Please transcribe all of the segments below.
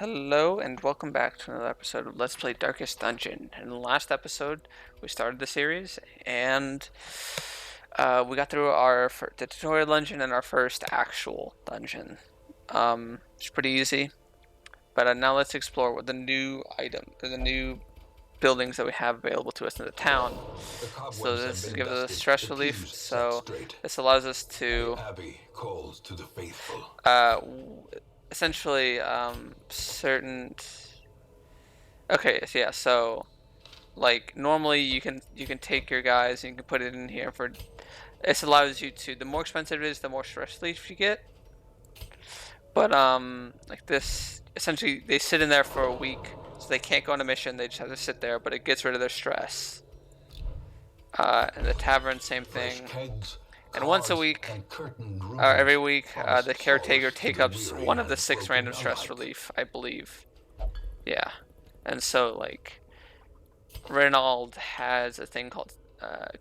Hello and welcome back to another episode of Let's Play Darkest Dungeon. In the last episode, we started the series and we got through the tutorial dungeon and our first actual dungeon. It's pretty easy, but now let's explore what the new the new buildings that we have available to us in the town. So this gives us stress relief. So this allows us to Abbey calls to the faithful. Essentially certain. Okay, so yeah, so like normally you can take your guys and you can put it in here for this allows you to, the more expensive it is, the more stress relief you get. But like this, essentially they sit in there for a week, so they can't go on a mission, they just have to sit there, but it gets rid of their stress. And the tavern, same thing. And once a week, every week, the caretaker takes up one of the 6 random stress relief, I believe. Yeah. And so like Reynald has a thing called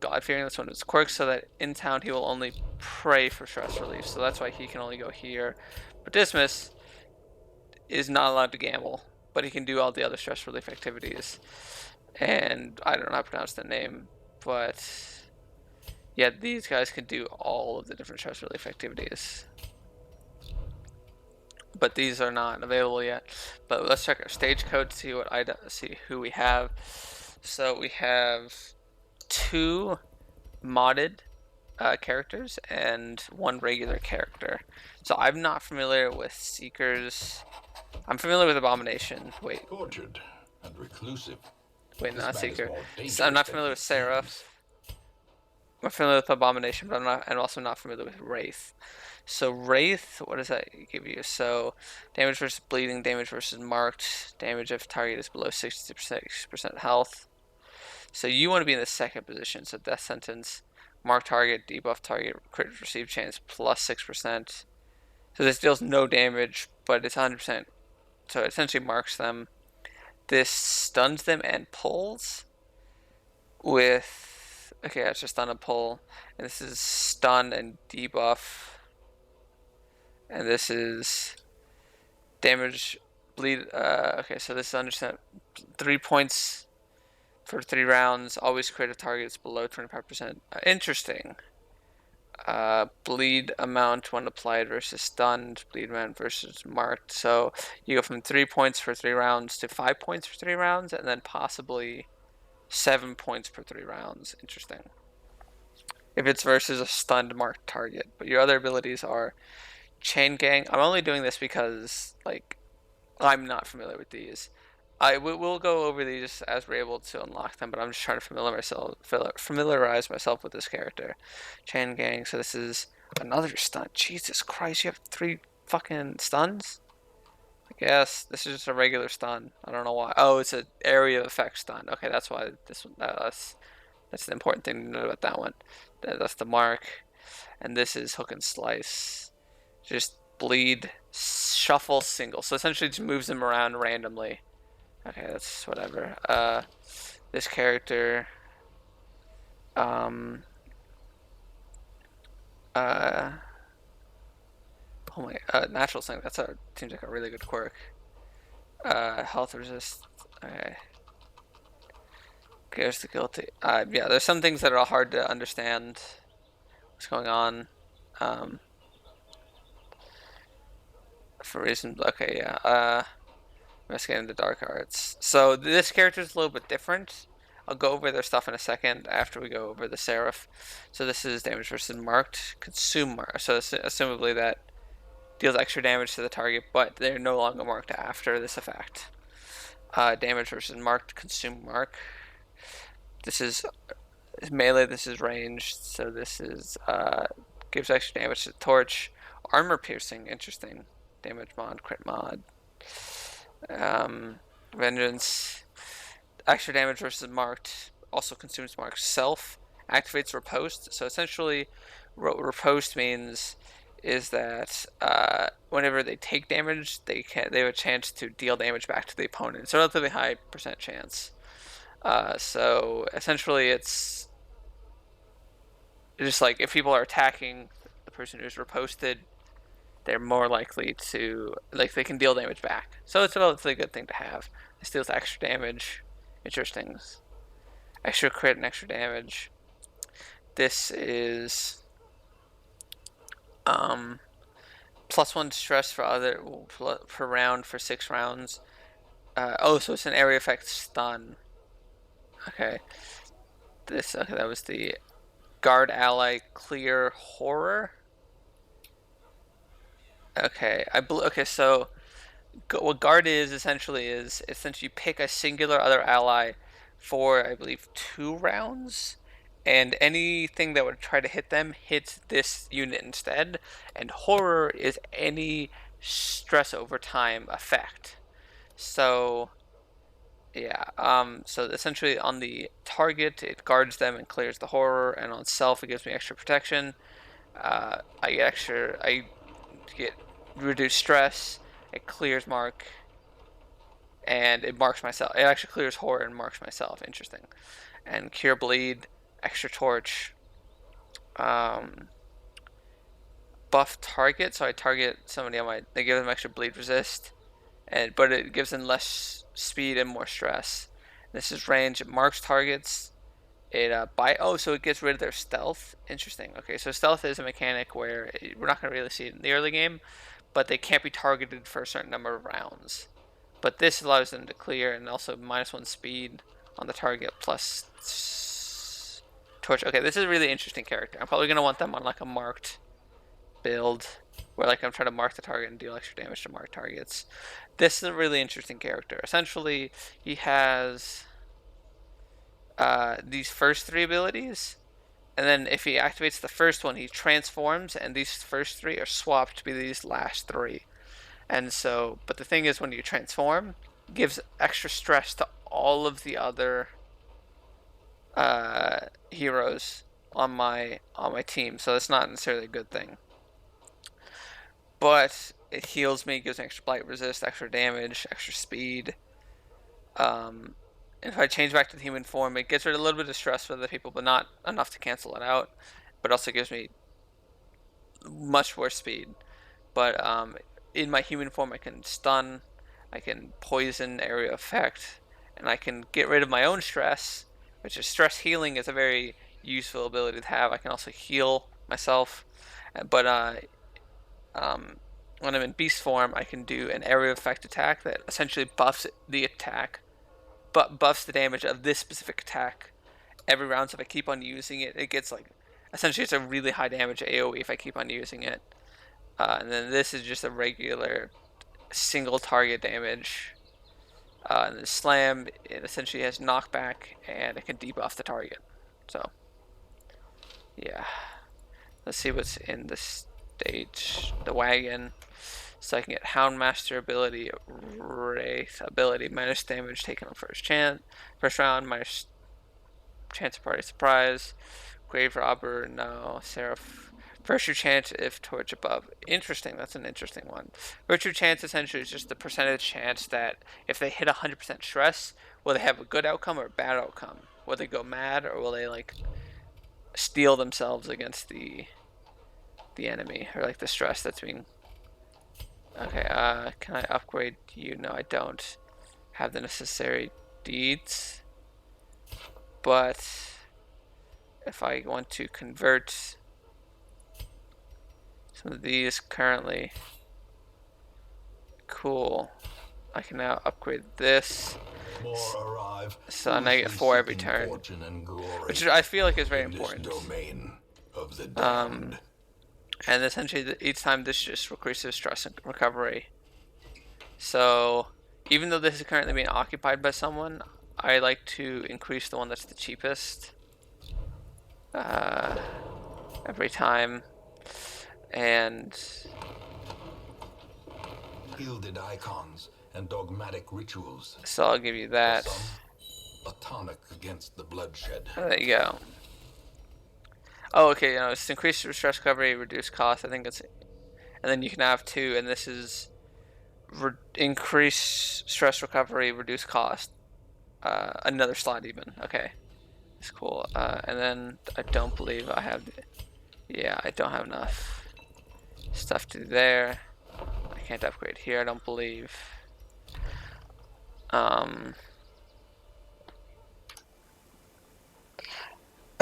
God-fearing. That's one of his quirks, so that in town he will only pray for stress relief. So that's why he can only go here. But Dismas is not allowed to gamble, but he can do all the other stress relief activities. And I don't know how to pronounce the name, but yeah, these guys can do all of the different stress relief activities. But these are not available yet. But let's check our stage code to see who we have. So we have 2 modded characters and 1 regular character. So I'm not familiar with Seekers. I'm familiar with Abomination. Wait. Tortured and reclusive. Wait, not Seeker. So I'm not familiar with Seraph. I'm familiar with Abomination, but I'm also not familiar with Wraith. So Wraith, what does that give you? So damage versus bleeding, damage versus marked, damage if target is below 60% health. So you want to be in the second position. So death sentence, mark target, debuff target, crit receive chance plus 6%. So this deals no damage, but it's 100%. So it essentially marks them. This stuns them and pulls with, okay, that's just stun and pull. And this is stun and debuff. And this is damage, bleed. Okay, so this is understand 3 points for 3 rounds. Always crit targets below 25%. Interesting. Bleed amount when applied versus stunned. Bleed amount versus marked. So you go from 3 points for 3 rounds to 5 points for 3 rounds, and then possibly 7 points per 3 rounds. Interesting. If it's versus a stunned marked target. But your other abilities are Chain Gang. I'm only doing this because like I'm not familiar with these. We'll go over these as we're able to unlock them, but I'm just trying to familiarize myself with this character. Chain Gang, so this is another stun. Jesus Christ, you have 3 fucking stuns? I guess this is just a regular stun. I don't know why. Oh, it's an area effect stun. Okay, that's why this one, that's the important thing to know about that one. That's the mark. And this is hook and slice. Just bleed, shuffle, single. So essentially just moves them around randomly. Okay, that's whatever. This character, um, oh my, natural thing. Seems like a really good quirk. Health resist. Okay. Here's the guilty. Yeah, there's some things that are hard to understand what's going on. For reasons. Okay, yeah. Investigating the dark arts. So this character is a little bit different. I'll go over their stuff in a second after we go over the Seraph. So this is damage versus marked. Consume mark. So assumably that deals extra damage to the target, but they're no longer marked after this effect. Damage versus marked. Consume mark. This is melee. This is ranged. So this is gives extra damage to the torch. Armor piercing. Interesting. Damage mod. Crit mod. Vengeance, extra damage versus marked, also consumes marked. Self activates riposte. So essentially, what riposte means is that whenever they take damage, they have a chance to deal damage back to the opponent. It's a relatively high percent chance. So essentially, it's just like if people are attacking the person who's riposted, they're more likely to, like, they can deal damage back. So it's a relatively good thing to have. This deals extra damage. Interesting. Extra crit and extra damage. This is +1 stress for other per round for 6 rounds. Oh, so it's an area effect stun. Okay. Okay, that was the guard ally clear horror. Okay, okay, so what guard is essentially you pick a singular other ally for, I believe, 2 rounds, and anything that would try to hit them hits this unit instead. And horror is any stress over time effect. So yeah, so essentially on the target it guards them and clears the horror, and on self it gives me extra protection. I get reduced stress, it clears mark, and it marks myself. It actually clears horror and marks myself. Interesting. And cure bleed, extra torch, buff target. So I target somebody on my. They give them extra bleed resist, but it gives them less speed and more stress. This is range. It marks targets. It so it gets rid of their stealth. Interesting. Okay, so stealth is a mechanic where we're not gonna really see it in the early game, but they can't be targeted for a certain number of rounds. But this allows them to clear, and also -1 speed on the target plus torch. Okay, this is a really interesting character. I'm probably gonna want them on like a marked build, where like I'm trying to mark the target and deal extra damage to marked targets. This is a really interesting character. Essentially, he has these first 3 abilities, and then if he activates the first one, he transforms, and these first 3 are swapped to be these last 3. And so, but the thing is, when you transform, it gives extra stress to all of the other heroes on my team. So it's not necessarily a good thing. But it heals me, gives me extra blight resist, extra damage, extra speed. If I change back to the human form, it gets rid of a little bit of stress for other people, but not enough to cancel it out. But also gives me much worse speed. But in my human form, I can stun, I can poison area effect, and I can get rid of my own stress, which is stress healing is a very useful ability to have. I can also heal myself, but when I'm in beast form, I can do an area effect attack that essentially buffs the attack, but buffs the damage of this specific attack every round. So if I keep on using it, it gets like, essentially it's a really high damage AoE if I keep on using it. And then this is just a regular single target damage. And the slam, it essentially has knockback, and it can debuff the target. So yeah, let's see what's in the stage. The wagon. So I can get Houndmaster ability, Wraith ability, minus damage taken on first round, minus chance of party surprise. Grave Robber, no. Seraph. Virtue chance if torch above. Interesting, that's an interesting one. Virtue chance essentially is just the percentage chance that if they hit 100% stress, will they have a good outcome or a bad outcome? Will they go mad, or will they like steel themselves against the enemy, or like the stress that's being. Okay, can I upgrade you? No, I don't have the necessary deeds. But if I want to convert some of these currently, cool, I can now upgrade this. More arrive, so now I get 4 every turn, which I feel like is very important. Domain of the damned. And essentially each time this just increases stress and recovery. So even though this is currently being occupied by someone, I like to increase the one that's the cheapest every time. And Gilded icons and dogmatic rituals. So I'll give you that. A tonic against the bloodshed. There you go. Oh, okay, it's increased stress recovery, reduced cost. I think it's, and then you can have 2, and this is increase stress recovery, reduce cost. Another slot even. Okay, it's cool. And then I don't believe I have. Yeah, I don't have enough. stuff to do there. I can't upgrade here, I don't believe.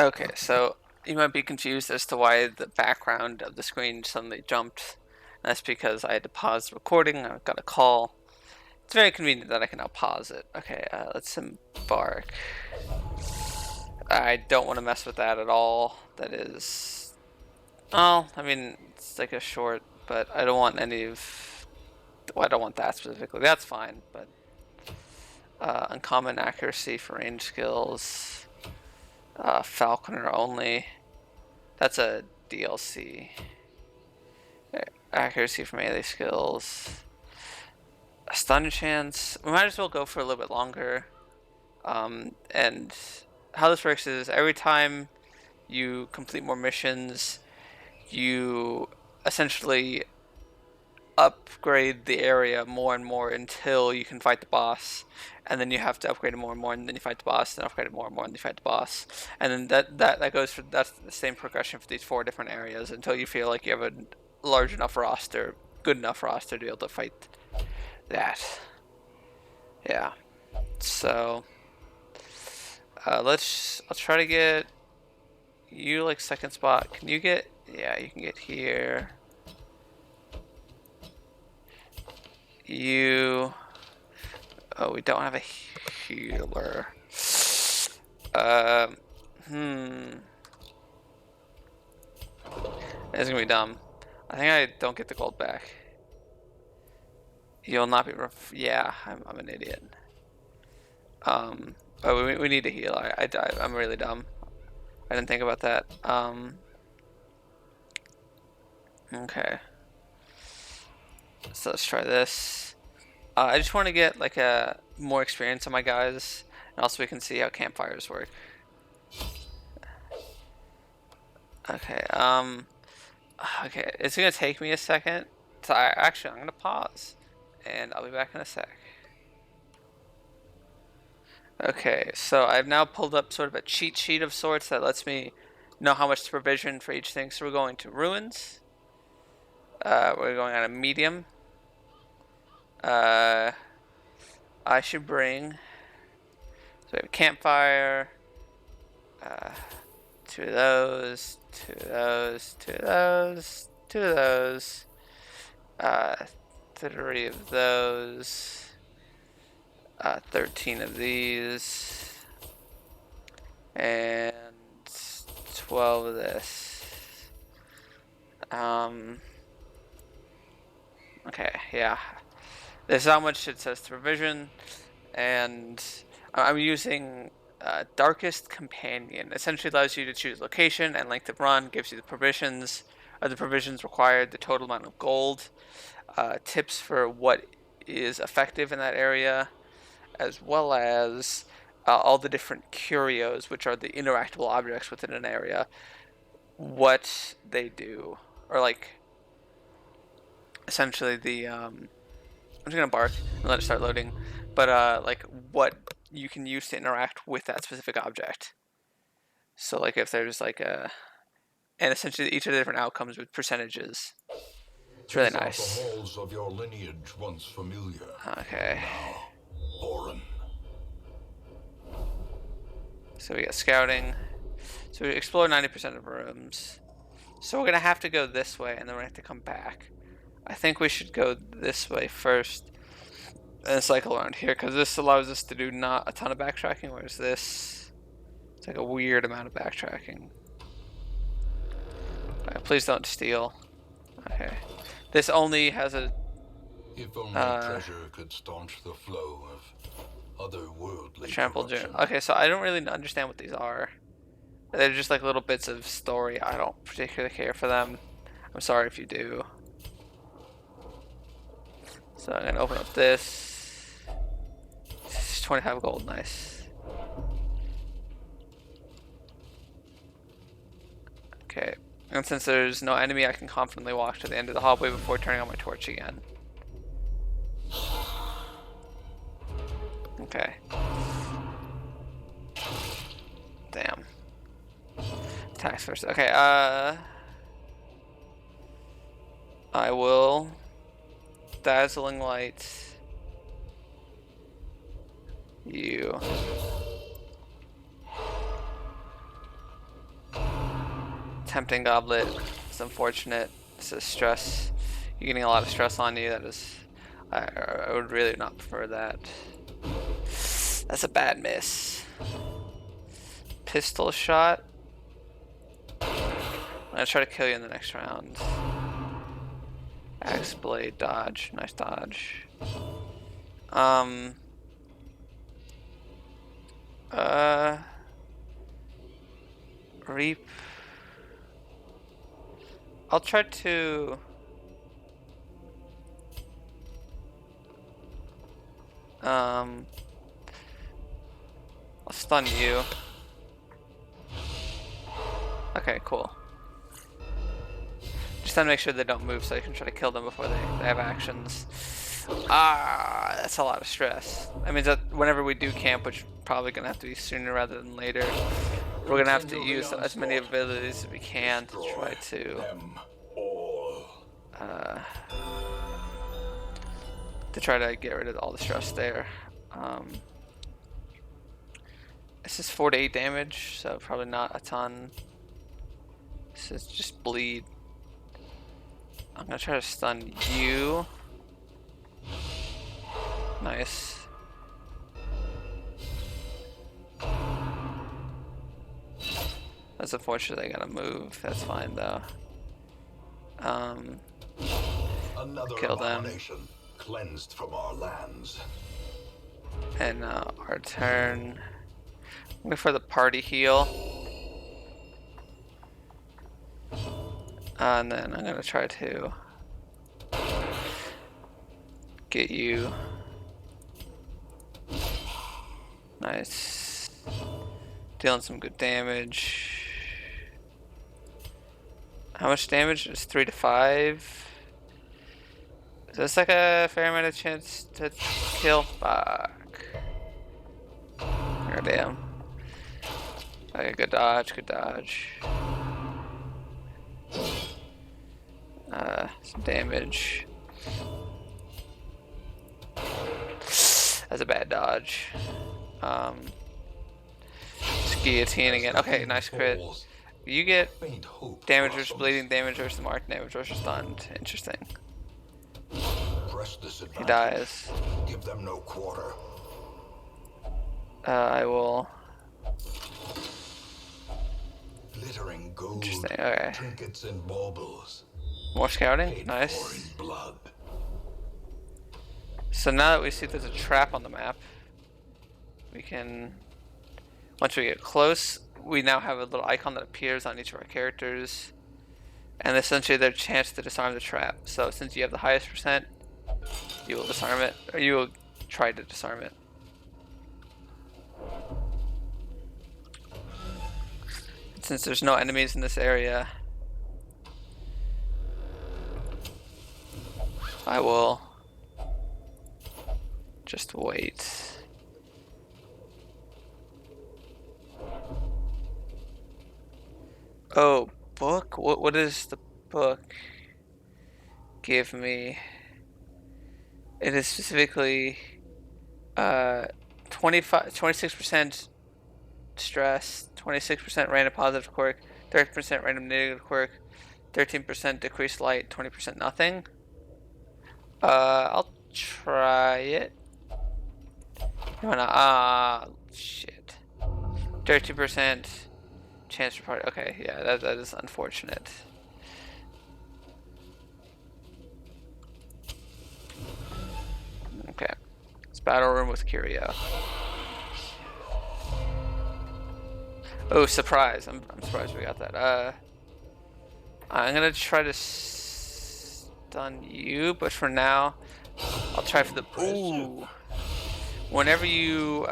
Okay, so you might be confused as to why the background of the screen suddenly jumped. That's because I had to pause the recording. I got a call. It's very convenient that I can now pause it. Okay, let's embark. I don't want to mess with that at all. That is... Oh, I mean, it's like a short, but I don't want any of... Well, I don't want that specifically. That's fine, but... uncommon accuracy for range skills. Falconer only. That's a DLC. Accuracy for melee skills. A stun chance. We might as well go for a little bit longer. And how this works is every time you complete more missions, you essentially upgrade the area more and more until you can fight the boss, and then you have to upgrade it more and more, and then you fight the boss, then upgrade it more and more, and you fight the boss, and then that goes for that's the same progression for these 4 different areas until you feel like you have a large enough roster, good enough roster to be able to fight that. Yeah. So I'll try to get you like second spot. Can you get? Yeah, you can get here. You. Oh, we don't have a healer. It's gonna be dumb. I think I don't get the gold back. You'll not be yeah, I'm an idiot. But we need to heal. I'm really dumb. I didn't think about that. Okay. So let's try this. I just want to get like a more experience on my guys, and also we can see how campfires work. Okay. Okay. It's gonna take me a second. So I'm gonna pause, and I'll be back in a sec. Okay. So I've now pulled up sort of a cheat sheet of sorts that lets me know how much to provision for each thing. So we're going to ruins. We're going on a medium. I should bring. So we have a campfire. 2 of those. 2 of those. 2 of those. 2 of those. 3 of those. 13 of these. And 12 of this. Okay, yeah. This is how much it says to provision, and I'm using Darkest Companion. Essentially allows you to choose location and length of run, gives you the provisions required, the total amount of gold, tips for what is effective in that area, as well as all the different curios, which are the interactable objects within an area, what they do, or like essentially the I'm just gonna bark and let it start loading, but like what you can use to interact with that specific object. So like if there's like a, and essentially each of the different outcomes with percentages. It's really nice. The halls of your lineage once familiar. Okay. Now, foreign. So we got scouting. So we explore 90% of rooms. So we're gonna have to go this way, and then we're gonna have to come back. I think we should go this way first and cycle around here, because this allows us to do not a ton of backtracking, whereas this, it's like a weird amount of backtracking. Right, please don't steal. Okay. This only has a... If only treasure could staunch the flow of otherworldly trampled corruption. Okay, so I don't really understand what these are. They're just like little bits of story. I don't particularly care for them. I'm sorry if you do. So I'm gonna open up this. 25 gold, nice. Okay, and since there's no enemy, I can confidently walk to the end of the hallway before turning on my torch again. Okay. Damn. Attacks first. Okay, I will dazzling light you. Tempting goblet. It's unfortunate. It's a stress. You're getting a lot of stress on you. That is, I would really not prefer that. That's a bad miss. Pistol shot. I'm gonna try to kill you in the next round. Axe blade dodge. Nice dodge. Reap. I'll try to I'll stun you. Okay, cool. Just to make sure they don't move so I can try to kill them before they have actions. Ah, that's a lot of stress. That means that whenever we do camp, which probably gonna have to be sooner rather than later, we're gonna have to use as many abilities as we can to try to get rid of all the stress there. This is 4 to 8 damage, so probably not a ton. This is just bleed. I'm gonna try to stun you. Nice. That's unfortunate. I gotta move. That's fine though. Kill them. Cleansed from our lands. And our turn. Wait for the party heal. And then I'm gonna try to get you. Nice. Dealing some good damage. How much damage? It's 3 to 5. Is this like a fair amount of chance to kill? Fuck. Oh, damn. Okay, good dodge, good dodge. Some damage. That's a bad dodge. Guillotine again. Okay, nice crit. You get damage versus bleeding, damage versus marked, damage versus stunned. Interesting. He dies. Give them no quarter. I will. Glittering gold. Interesting. Okay. Trinkets and baubles. More scouting. Nice. Blood. So now that we see there's a trap on the map, we can. Once we get close, we now have a little icon that appears on each of our characters, and essentially their chance to disarm the trap. So since you have the highest percent, you will disarm it, or you will try to disarm it. Since there's no enemies in this area, I will just wait. Oh, book? What is the book? Give me. It is specifically 26% stress, 26% random positive quirk, 30% random negative quirk, 13% decreased light, 20% nothing. I'll try it. No, no, shit. 30% chance for party. Okay, yeah, that is unfortunate. Okay, it's battle room with Curio. Oh, surprise! I'm surprised we got that. I'm gonna try to stun you, but for now, I'll try for the. Ooh. Whenever you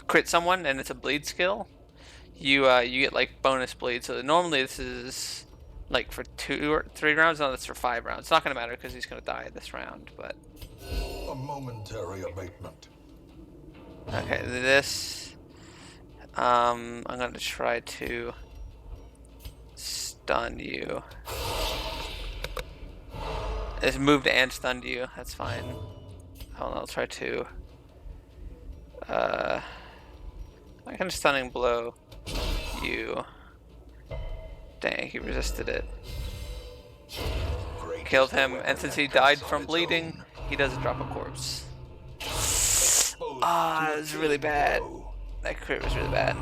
crit someone and it's a bleed skill, you get like bonus bleed. So normally this is like for 2 or 3 rounds. No, that's for 5 rounds. It's not gonna matter because he's gonna die this round. But a momentary abatement. Okay, this. I'm gonna try to stun you. It's moved and stunned you. That's fine. Hold on, I'll try to. I can stunning blow you. Dang, he resisted it. Killed him, and since he died from bleeding, he doesn't drop a corpse. Ah, it was really bad. That crit was really bad.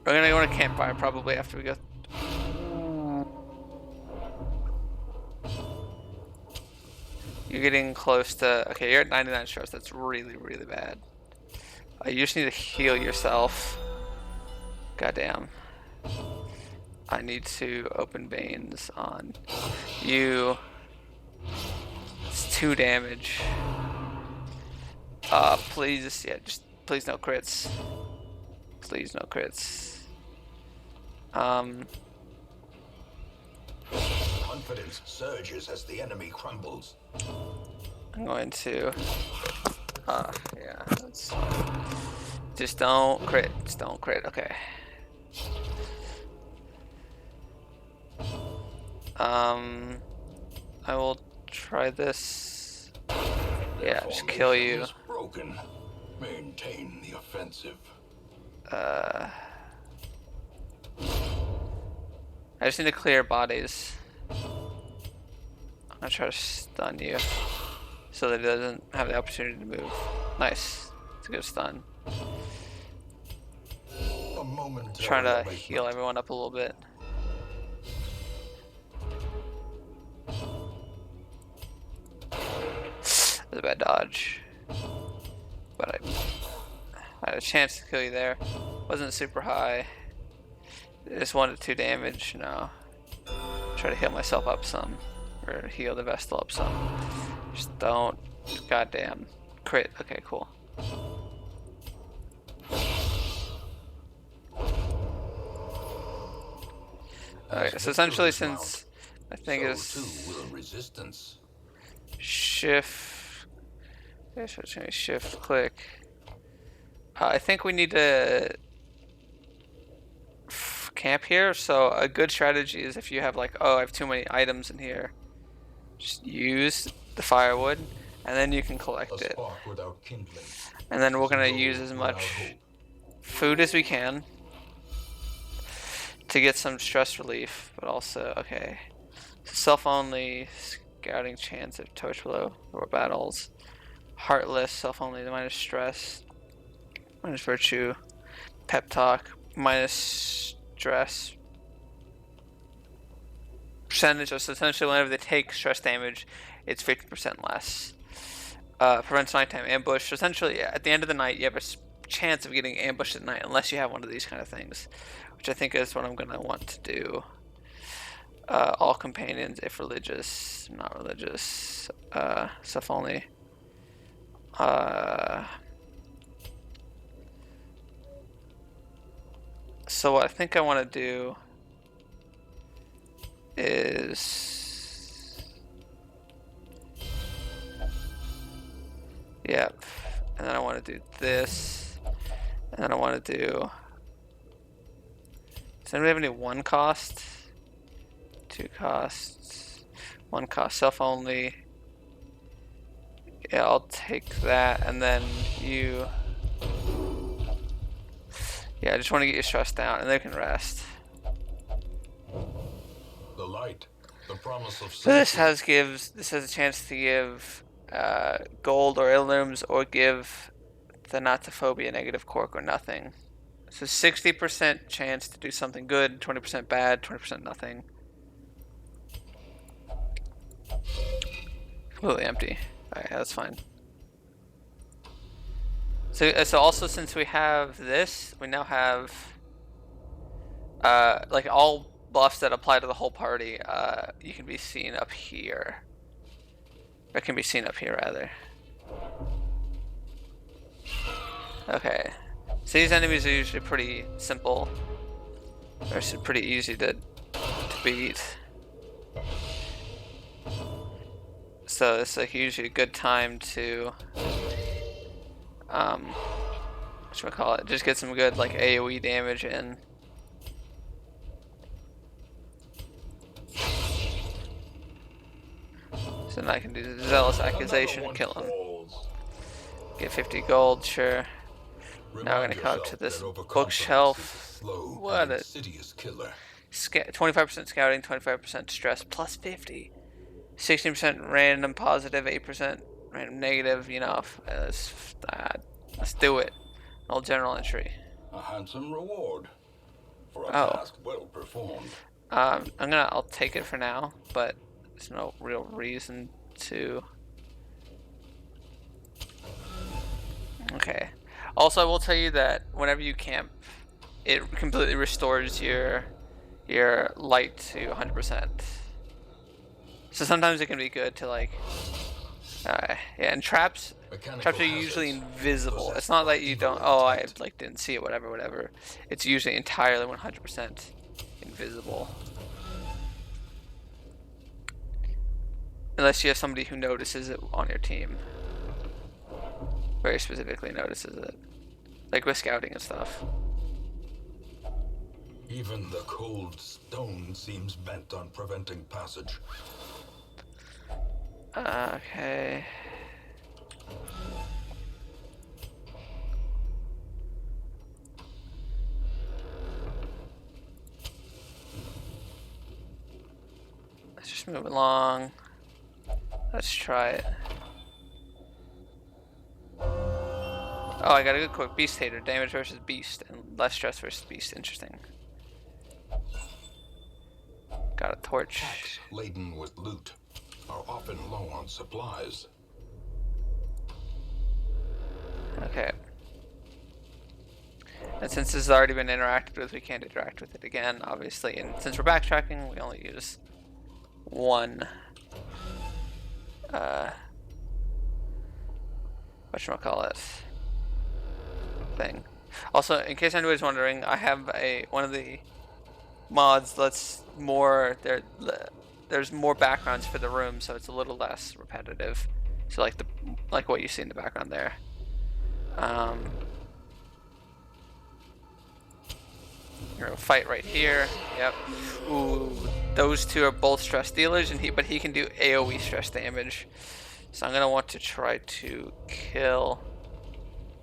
We're gonna go on a campfire probably after we go. You're getting close to. Okay, you're at 99 stress. That's really, really bad. You just need to heal yourself. Goddamn. I need to open veins on you. It's 2 damage. Please, yeah, just please no crits. Please no crits. Confidence surges as the enemy crumbles. I'm going to. Yeah, that's fine. Just don't crit. Just don't crit. Okay. I will try this. Yeah, just kill you. Broken. Maintain the offensive. I just need to clear bodies. I'm gonna try to stun you so that it doesn't have the opportunity to move. Nice. It's a good stun. Trying to heal everyone up a little bit. That was a bad dodge. But I had a chance to kill you there. Wasn't super high. Just 1 to 2 damage. No. Try to heal myself up some. Or heal the Vestal up some. Just don't. Goddamn. Crit. Okay, cool. Okay, so essentially since I think it's resistance. shift. Okay, so it's gonna shift click. I think we need to camp here, so a good strategy is if you have like, oh, I have too many items in here, just use the firewood and then you can collect it. And then we're gonna use as much food as we can to get some stress relief, but also, okay, so self-only, scouting chance of torch below or battles, heartless, self-only, minus stress, minus virtue, pep talk, minus stress, percentage. So essentially whenever they take stress damage, it's 50% less. Prevents nighttime ambush. So essentially at the end of the night you have a chance of getting ambushed at night unless you have one of these kind of things, which I think is what I'm gonna want to do. All companions if religious, not religious, stuff only. So what I think I want to do is, yep, and then I want to do this, and then I want to do, does anybody have any 1 cost? 2 costs, 1 cost, self only. Yeah, I'll take that, and then you. Yeah, I just want to get you stressed down, and they can rest. The light, the promise of So this has a chance to give gold or heirlooms, or give the Natophobia negative cork or nothing. So 60% chance to do something good, 20% bad, 20% nothing. Completely empty. Alright, that's fine. So also since we have this, we now have like all buffs that apply to the whole party. You can be seen up here. Or can be seen up here rather. Okay. So these enemies are usually pretty simple. They're pretty easy to beat. So it's like usually a good time to whatchamacallit, just get some good like AoE damage in. So then I can do the Zealous Accusation and kill him. Get 50 gold, sure. Now we're gonna come up to this bookshelf. What a 25% scouting, 25% stress, plus 50. 16% random positive, 8% random negative. You know, let's do it. Old journal entry. A handsome reward for a task well performed. I'll take it for now, but there's no real reason to. Okay. Also, I will tell you that whenever you camp, it completely restores your light to 100%. So sometimes it can be good to like. Yeah, and traps are usually invisible. It's not that you don't. Oh, I like didn't see it. Whatever. It's usually entirely 100% invisible. Unless you have somebody who notices it on your team. Very specifically notices it. Like with scouting and stuff. Even the cold stone seems bent on preventing passage. Okay. Let's just move along. Let's try it. Oh, I got a good quick beast hater. Damage versus beast and less stress versus beast. Interesting. Got a torch. Packs laden with loot are often low on supplies. Okay. And since this has already been interacted with, we can't interact with it again, obviously. And since we're backtracking, we only use one. Whatchamacallit thing. Also, in case anybody's wondering, I have one of the mods that's more there's more backgrounds for the room, so it's a little less repetitive. So like what you see in the background there. You're gonna fight right here. Yep. Ooh, those two are both stress dealers, but he can do AoE stress damage. So I'm gonna want to try to kill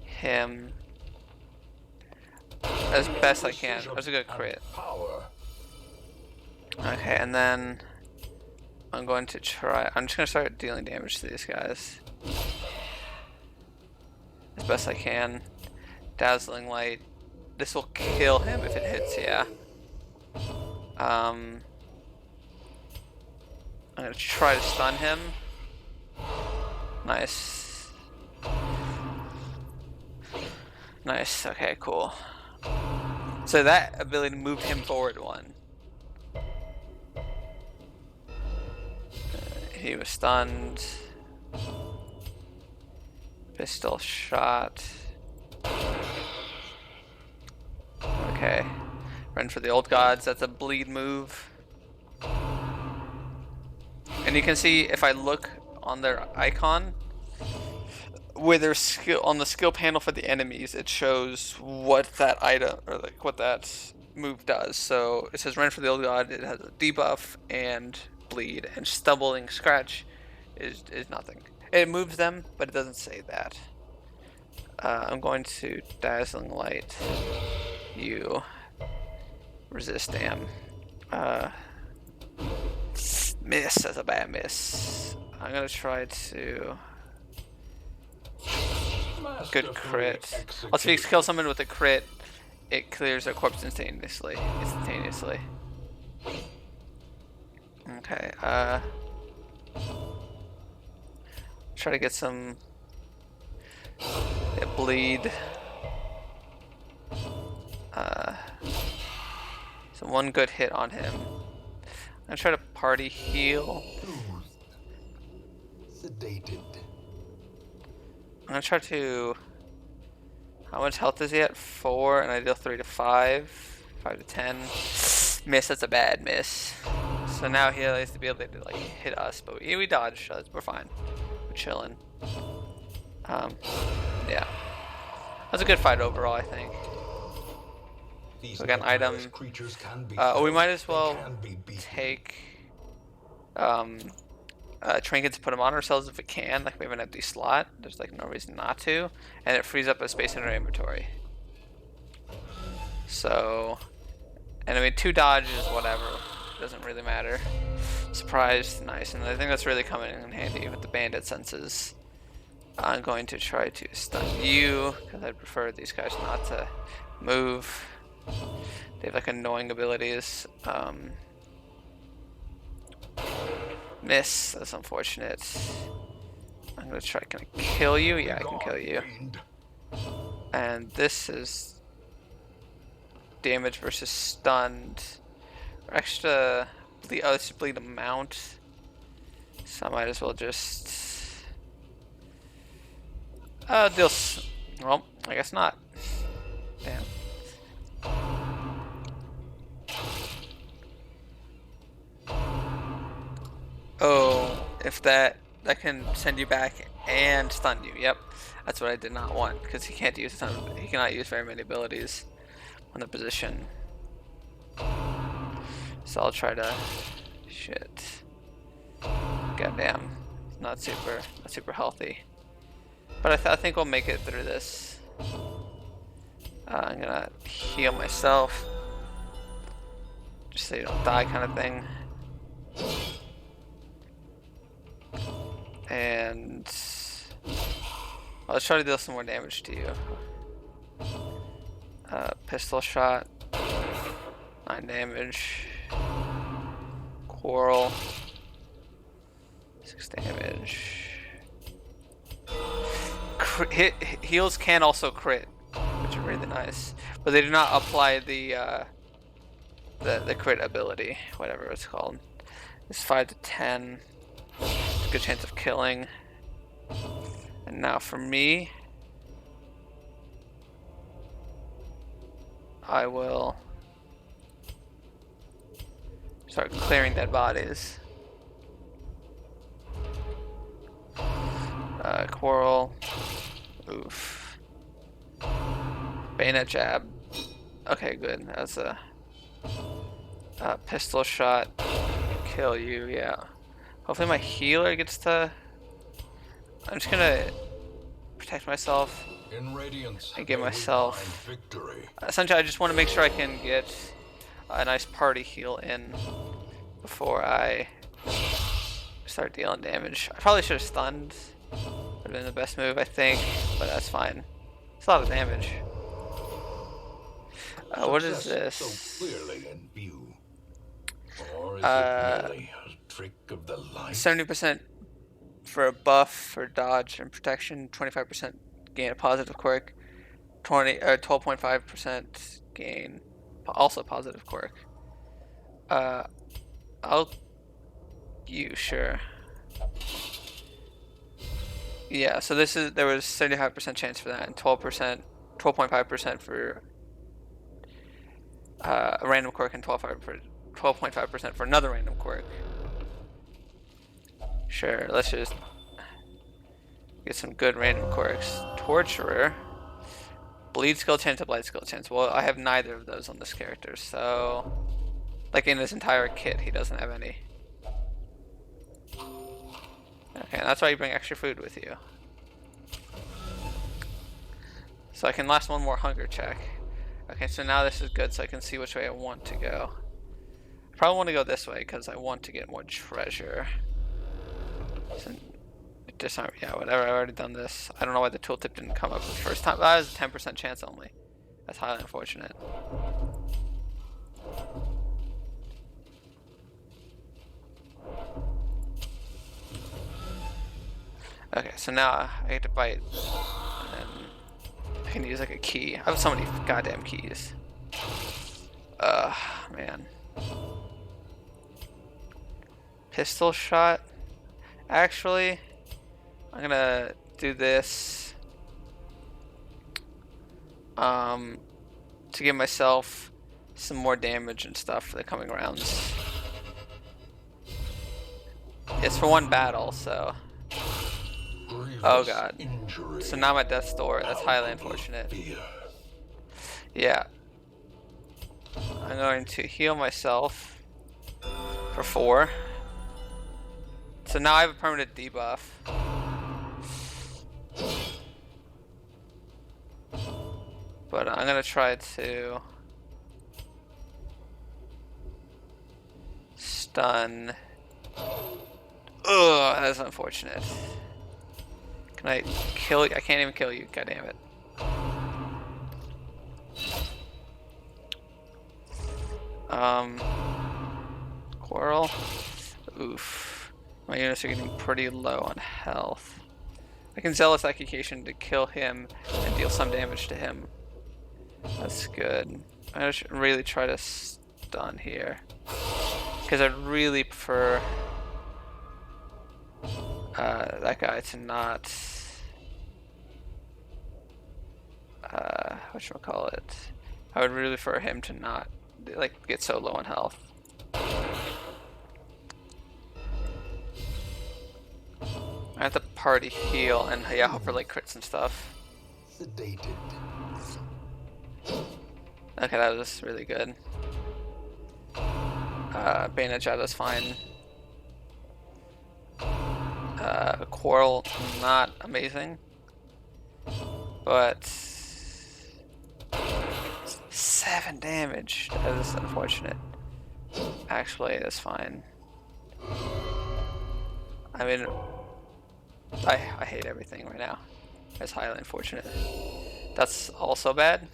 him as best I can. That was a good crit. Okay, and then I'm just gonna start dealing damage to these guys as best I can. Dazzling Light. This will kill him if it hits, yeah. I'm gonna try to stun him. Nice. Nice, okay, cool. So that ability moved him forward one. He was stunned. Pistol shot. Okay. Run for the old gods. That's a bleed move. And you can see if I look on their icon, with their skill on the skill panel for the enemies, it shows what that item or like what that move does. So it says run for the old god. It has a debuff and bleed, and stumbling scratch is nothing. It moves them, but it doesn't say that. I'm going to dazzling light. You resist damn. Miss. That's a bad miss. I'm gonna try to. Good crit. Also, if you kill someone with a crit, it clears their corpse instantaneously. Okay. Try to get some bleed. So one good hit on him. I'm gonna try to party heal. Sedated. I'm gonna try to. How much health is he at? 4, and I deal 3 to 5. 5 to 10. Miss, that's a bad miss. So now he has to be able to like hit us, but we dodge, so we're fine. We're chilling. Yeah. was a good fight overall, I think. These So we got an item. creatures can be We might as they well can be beaten. take trinkets to put them on ourselves if we can. Like we have an empty slot. There's like no reason not to, and it frees up a space in our inventory. So, and I mean 2 dodges, whatever, doesn't really matter. Surprise, nice, and I think that's really coming in handy with the bandit senses. I'm going to try to stun you because I prefer these guys not to move. They have like annoying abilities. Miss, that's unfortunate. I'm gonna try, can I kill you? Yeah, I can kill you. And this is damage versus stunned. Extra bleed, oh, it's bleed amount. So I might as well just deal, well, I guess not. Damn. Oh, if that can send you back and stun you. Yep, that's what I did not want because he can't use he cannot use very many abilities on the position. So I'll try to shit. Goddamn, not super healthy. But I think we'll make it through this. I'm gonna heal myself, just so you don't die, kind of thing. And let's try to deal some more damage to you. Pistol shot, 9 damage. Quarrel, 6 damage. Heals can also crit, which are really nice, but they do not apply the crit ability, whatever it's called. It's 5 to 10. It's a good chance of killing. And now for me, I will start clearing dead bodies. Quarrel. Oof. Bayonet jab. Okay, good. That's a pistol shot. Kill you, yeah. Hopefully my healer gets to... I'm just gonna protect myself and give myself... Essentially, I just want to make sure I can get a nice party heal in before I start dealing damage. I probably should have stunned. Would have been the best move, I think, but that's fine. It's a lot of damage. What is this? So clearly in view. Or is it merely a trick of the light? 70% for a buff for dodge and protection, 25% gain a positive quirk, 12.5% gain also positive quirk. Sure. Yeah, so there was 75% chance for that and 12.5% for a random quirk and 12.5% for another random quirk. Sure, let's just get some good random quirks. Torturer. Bleed skill chance, blight skill chance. Well, I have neither of those on this character, so... Like in his entire kit, he doesn't have any. Okay, that's why you bring extra food with you. So I can last one more hunger check. Okay, so now this is good, so I can see which way I want to go. I probably want to go this way, because I want to get more treasure. So, disarm, yeah, whatever, I've already done this. I don't know why the tooltip didn't come up the first time. That was a 10% chance only. That's highly unfortunate. Okay, so now I get to bite, and then I can use like a key. I have so many goddamn keys. Man. Pistol shot. Actually, I'm gonna do this to give myself some more damage and stuff for the coming rounds. It's for one battle, so. Oh grievous god. injury. So now I'm at death's door. That's highly Palpable unfortunate. fear. Yeah. I'm going to heal myself for 4. So now I have a permanent debuff. But I'm gonna try to stun. Ugh, that's unfortunate. Can I kill you? I can't even kill you. God damn it. Quarrel. Oof. My units are getting pretty low on health. I can Zealous Execution to kill him and deal some damage to him. That's good. I should really try to stun here. Because I'd really prefer that guy to not whatchamacallit. I would really prefer him to not like get so low on health. I have to party heal and yeah, hope for like crits and stuff. Sedated. Okay, that was really good. Bayonet Jada's fine. Quarrel, not amazing. But 7 damage. That is unfortunate. Actually, that's fine. I mean, I hate everything right now. It's highly unfortunate. That's also bad.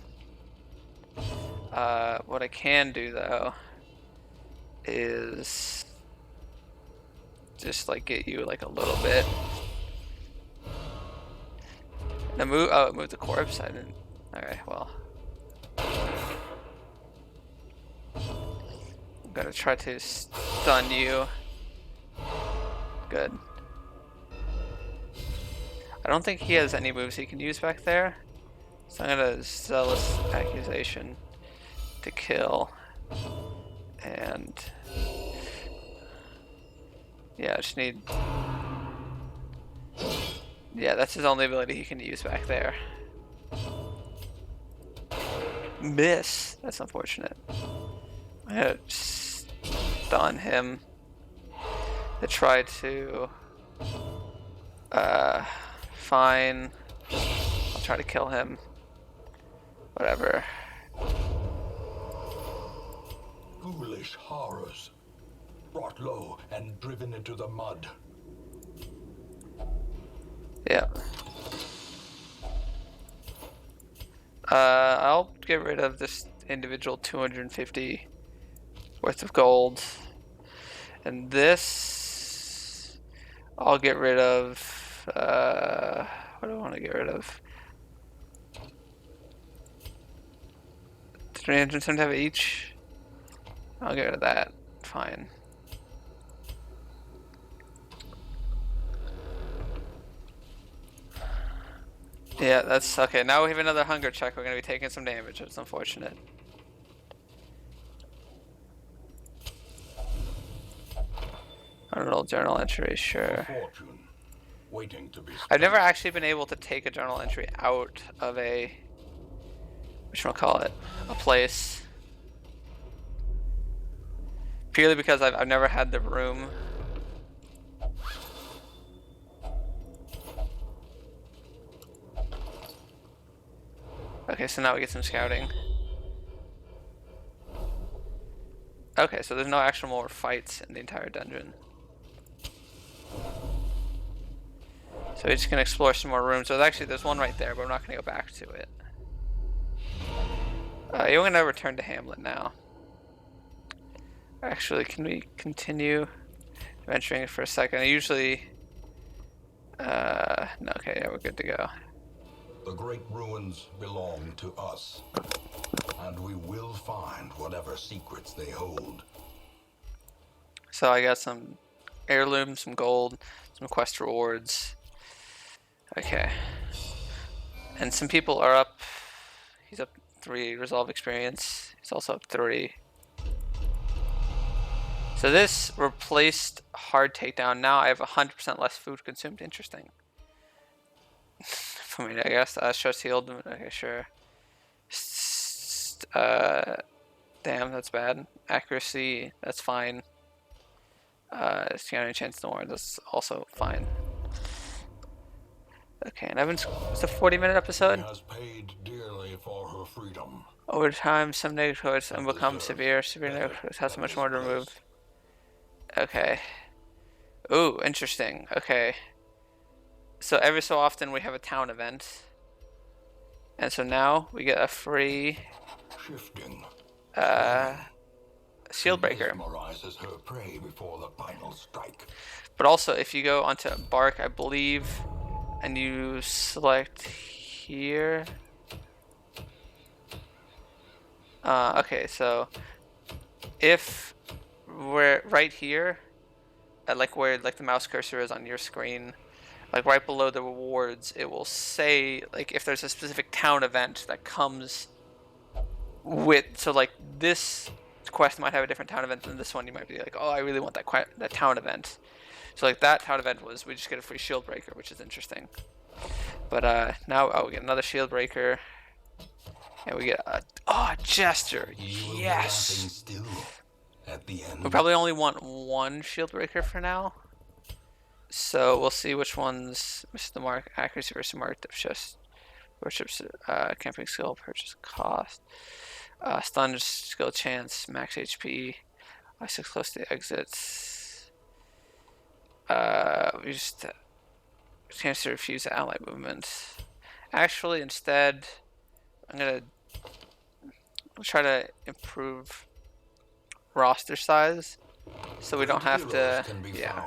What I can do though is just like get you like a little bit. Now move. Oh, move the corpse. I didn't. All right. Well, I'm gonna try to stun you. Good. I don't think he has any moves he can use back there, so I'm gonna Zealous Accusation to kill, and yeah, I just need. Yeah, that's his only ability he can use back there. Miss. That's unfortunate. I'm gonna stun him to try to. Fine. I'll try to kill him. Whatever. Ghoulish horrors. Brought low and driven into the mud. Yeah. I'll get rid of this individual 250 worth of gold. And this I'll get rid of what do I want to get rid of? 375 each. I'll get rid of that. Fine. Yeah, that's okay. Now we have another hunger check. We're gonna be taking some damage. It's unfortunate. Arnold journal entry, sure. Fortune, waiting to be I've never spent. actually been able to take a journal entry out of a whatchamacallit, a place. Purely because I've never had the room. Okay, so now we get some scouting. Okay, so there's no actual more fights in the entire dungeon. So we're just gonna explore some more rooms. So there's one right there, but I'm not gonna go back to it. You're gonna return to Hamlet now. Actually, can we continue venturing for a second? I usually, no, okay, yeah, we're good to go. The great ruins belong to us, and we will find whatever secrets they hold. So I got some heirlooms, some gold, some quest rewards. Okay. And some people are up. He's up 3 resolve experience. He's also up 3. So this replaced hard takedown. Now I have 100% less food consumed. Interesting. I mean, I guess stress healed. Okay, sure. Damn, that's bad. Accuracy, that's fine. Scanning chance to warn, that's also fine. Okay, and Evan's, it's a 40-minute She episode. has paid dearly for her freedom. Over time, some negative codes And become deserves severe. Severe better negative codes have so than much this more to place. remove. Okay. Ooh, interesting. Okay. So every so often we have a town event. And so now we get a free Shifting. shield breaker. Mesmerizes her prey before the final strike. But also, if you go onto Bark, I believe, and you select here. Okay, so if we're right here, at like where like the mouse cursor is on your screen, like right below the rewards, it will say like if there's a specific town event that comes with, so like this quest might have a different town event than this one. You might be like, oh, I really want that town event. So like that town event was we just get a free shield breaker, which is interesting. But now we get another shield breaker, and we get a Jester. Yes. Still at the end. We probably only want one shield breaker for now. So we'll see which ones miss the mark. Accuracy versus mark. Just worships camping skill, purchase cost, stun skill chance, max HP, I6 close to the exits. We just chance to refuse ally movement. Actually, instead, I'm gonna try to improve roster size, so we don't have to. Yeah,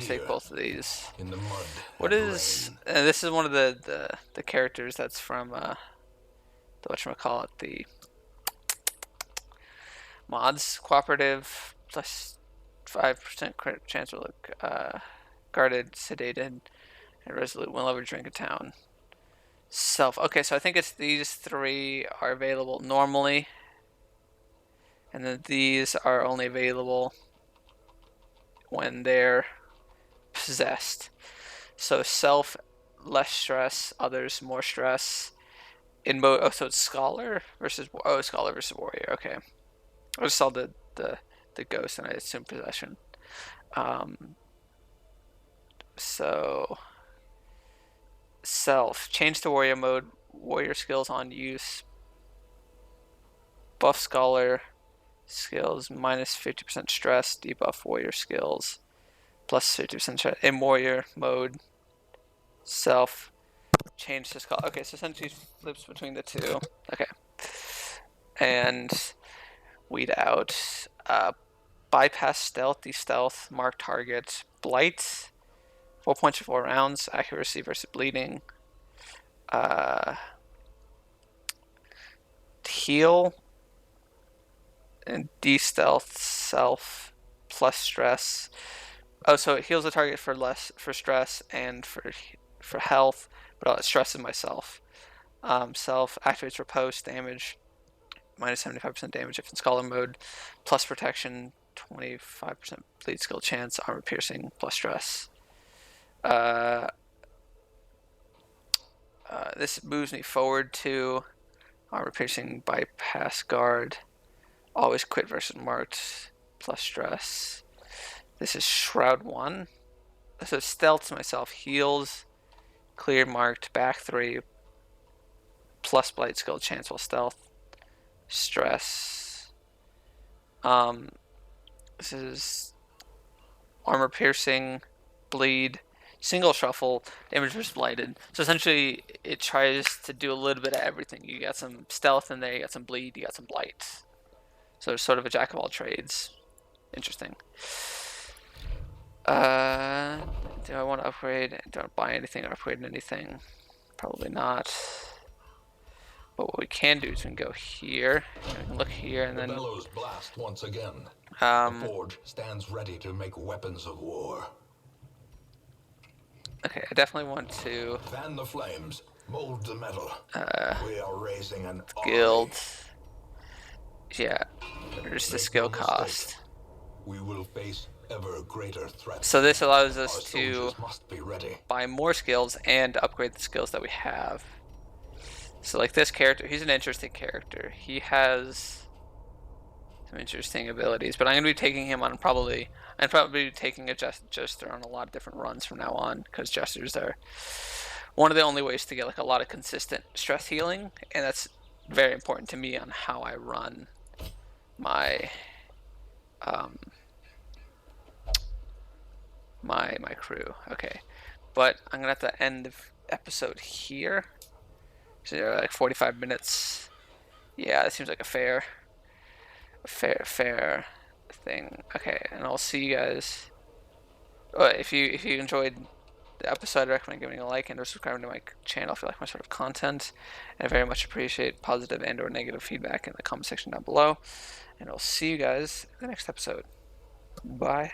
take both of these. In the mud. What is? This is one of the characters that's from the whatchamacallit, the mods cooperative plus 5% crit chance to look guarded, sedated, and resolute whenever drink a town. Self. Okay, so I think it's these three are available normally, and then these are only available when they're possessed. So self, less stress, others more stress. In mode, oh, so it's scholar versus scholar versus warrior. Okay, I just saw the ghost and I assumed possession. So self, change to warrior mode. Warrior skills on use. Buff scholar skills minus 50% stress. Debuff warrior skills plus 50% stress in warrior mode. Self, change to scholar. Okay, so essentially flips between the two. Okay, and weed out. Bypass stealth, de-stealth, mark target, blight, 4 points for 4 rounds, accuracy versus bleeding. Heal and de-stealth, self plus stress. Oh, so it heals the target for stress and for health, but it stresses myself. Self activates riposte damage, minus 75% damage if in scholar mode, plus protection, 25% bleed skill chance, armor piercing, plus stress. This moves me forward to armor piercing, bypass guard, always quit versus marked, plus stress. This is Shroud 1. So stealths myself, heals, clear marked, back 3, plus blight skill chance while stealth, stress. This is armor piercing, bleed, single shuffle, damage versus blighted. So essentially, it tries to do a little bit of everything. You got some stealth in there, you got some bleed, you got some blight. So it's sort of a jack of all trades. Interesting. Do I want to upgrade? Do I buy anything or upgrade anything? Probably not. But what we can do is we can go here, and we can look here, and then the bellows blast once again. The forge stands ready to make weapons of war. Okay, I definitely want to fan the flames, mold the metal. We are raising an guild. army. Yeah, there's the skill cost. We will face Ever greater threats. So this allows Our us to soldiers must be ready. buy more skills and upgrade the skills that we have. So like this character, he's an interesting character. He has some interesting abilities, but I'm gonna be taking him on probably. I'm probably taking a Jester on a lot of different runs from now on, because Jesters are one of the only ways to get like a lot of consistent stress healing, and that's very important to me on how I run my my crew. Okay, but I'm gonna have to end the episode here. So like 45 minutes. Yeah, that seems like a fair thing. Okay, and I'll see you guys. If you enjoyed the episode, I recommend giving a like and or subscribing to my channel if you like my sort of content. And I very much appreciate positive and or negative feedback in the comment section down below. And I'll see you guys in the next episode. Bye.